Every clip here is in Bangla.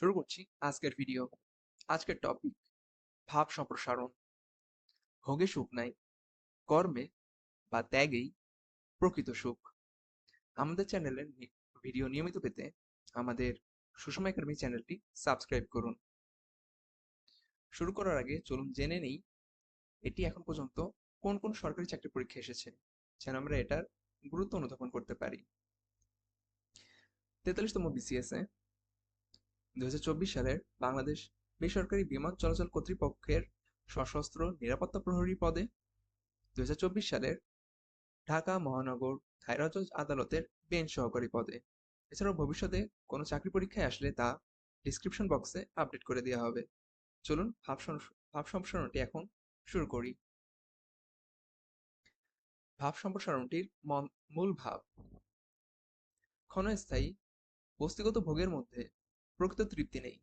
শুরু করছি আজকের ভিডিও। আজকের টপিক ভাব সম্প্রসারণ। ভোগে সুখ নাই, কর্মে বা ত্যাগেই প্রকৃত সুখ। আমাদের চ্যানেলের ভিডিও নিয়মিত পেতে আমাদের সুষমা একাডেমি চ্যানেলটি সাবস্ক্রাইব করুন। শুরু করার আগে চলুন জেনে নেই এটি এখন পর্যন্ত কোন কোন সরকারি চাকরি পরীক্ষা এসেছে, যেন আমরা এটার গুরুত্ব অনুধাবন করতে পারি। 43তম বিসিএসে 2024 সালের বাংলাদেশ বেসরকারি বিমান চলাচল কর্তৃপক্ষের সশস্ত্র নিরাপত্তা প্রহরী পদে, 2024 সালের ঢাকা মহানগর দায়রা জজ আদালতের বেঞ্চ সহকারী পদে। এছাড়াও ভবিষ্যতে কোনো চাকরি পরীক্ষায় আসলে তা ডিসক্রিপশন বক্সে আপডেট করে দেওয়া হবে। চলুন ভাব সম্প্রসারণটি এখন শুরু করি। ভাব সম্প্রসারণটির মূল ভাব: ক্ষণস্থায়ী বস্তুগত ভোগের মধ্যে প্রকৃত তৃপ্তি নেই।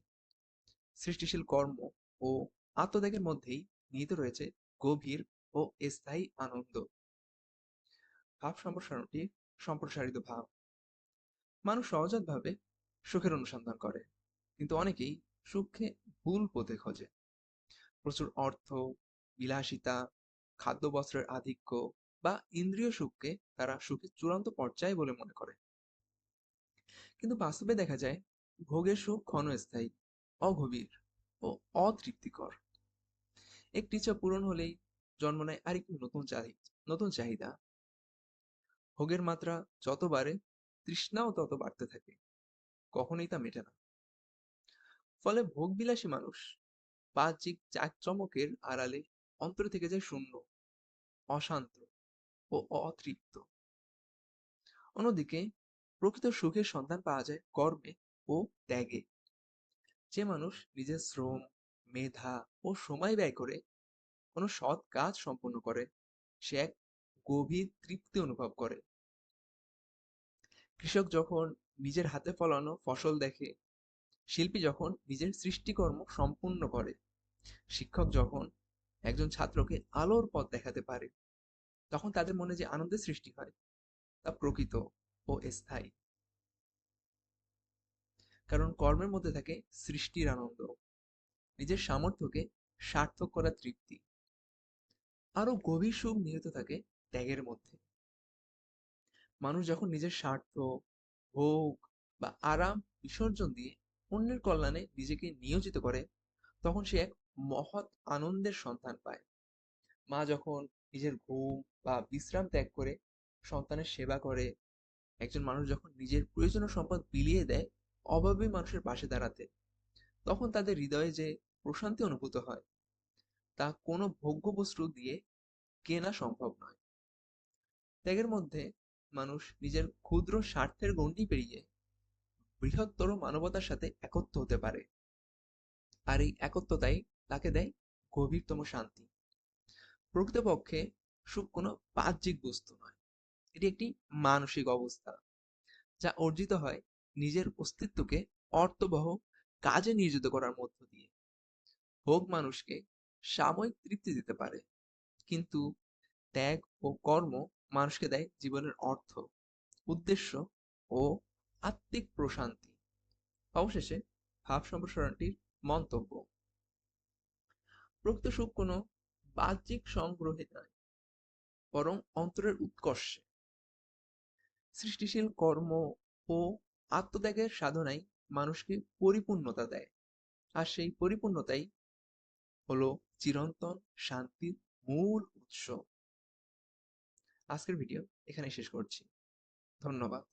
সৃষ্টিশীল কর্ম ও আত্মত্যাগের মধ্যেই নিহিত রয়েছে গভীর ও স্থায়ী আনন্দ। ভাব সম্প্রসারণটি সম্প্রসারিত ভাব: মানুষ সহজাতভাবে সুখের অনুসন্ধান করে, কিন্তু অনেকেই সুখকে ভুল পথে খোঁজে। প্রচুর অর্থ, বিলাসিতা, খাদ্য বস্ত্রের আধিক্য বা ইন্দ্রিয় সুখকে তারা সুখের চূড়ান্ত পর্যায় বলে মনে করে। কিন্তু বাস্তবে দেখা যায় ভোগের সুখ ক্ষণস্থায়ী, অগভীর ও অতৃপ্তিকর। একটি ইচ্ছা পূরণ হলেই জন্ম নেয় আরেকটি নতুন চাহিদা। ভোগের মাত্রা যত বাড়ে, তৃষ্ণাও তত বাড়তে থাকে, কখনোই তা মেটে না। ফলে ভোগবিলাসী মানুষ বাহ্যিক জাঁকজমকের আড়ালে অন্তরে থেকে যায় শূন্য, অশান্ত ও অতৃপ্ত। অন্যদিকে প্রকৃত সুখের সন্ধান পাওয়া যায় কর্মে ও ত্যাগে। যে মানুষ নিজের শ্রম, মেধা ও সময় ব্যয় করে কোনো সৎ কাজ সম্পন্ন করে, সে এক গভীর তৃপ্তি অনুভব করে। কৃষক যখন নিজের হাতে ফলানো ফসল দেখে, শিল্পী যখন নিজের সৃষ্টিকর্ম সম্পূর্ণ করে, শিক্ষক যখন একজন ছাত্রকে আলোর পথ দেখাতে পারে, তখন তাদের মনে যে আনন্দের সৃষ্টি হয় তা প্রকৃত ও স্থায়ী। কারণ কর্মের মধ্যে থাকে সৃষ্টির আনন্দ, নিজের সামর্থ্যকে সার্থক করার তৃপ্তি। আরো গভীর সুখ নিহিত থাকে ত্যাগের মধ্যে। মানুষ যখন নিজের স্বার্থ, ভোগ বা আরাম বিসর্জন দিয়ে অন্যের কল্যাণে নিজেকে নিয়োজিত করে, তখন সে এক মহৎ আনন্দের সন্ধান পায়। মা যখন নিজের ঘুম বা বিশ্রাম ত্যাগ করে সন্তানের সেবা করে, একজন মানুষ যখন নিজের প্রয়োজনীয় সম্পদ বিলিয়ে দেয় অভাবী মানুষের পাশে দাঁড়াতে, তখন তাদের হৃদয়ে যে প্রশান্তি অনুভূত হয়, তা কোনো ভোগ্য বস্তু দিয়ে কেনা সম্ভব নয়। ত্যাগের মধ্যে মানুষ নিজের ক্ষুদ্র স্বার্থের গণ্ডি পেরিয়ে বৃহত্তর মানবতার সাথে একত্র হতে পারে, আর এই একত্বতাই তাকে দেয় গভীরতম শান্তি। প্রকৃতপক্ষে সুখ কোনো বাহ্যিক বস্তু নয়, এটি একটি মানসিক অবস্থা, যা অর্জিত হয় নিজের অস্তিত্বকে অর্থবহ কাজে নিয়োজিত করার মধ্য দিয়ে। ভোগ মানুষকে সাময়িক তৃপ্তি দিতে পারে, কিন্তু ত্যাগ ও কর্ম মানুষকে দেয় জীবনের অর্থ, উদ্দেশ্য ও আত্মিক প্রশান্তি। অবশেষে ভাব সম্প্রসারণটির মন্তব্য: প্রকৃত সুখ কোনো বাহ্যিক সংগ্রহে নয়, বরং অন্তরের উৎকর্ষে। সৃষ্টিশীল কর্ম ও আত্মত্যাগের সাধনাই মানুষকে পরিপূর্ণতা দেয়, আর সেই পরিপূর্ণতাই হলো চিরন্তন শান্তির মূল উৎস। আজকের ভিডিও এখানে শেষ করছি। ধন্যবাদ।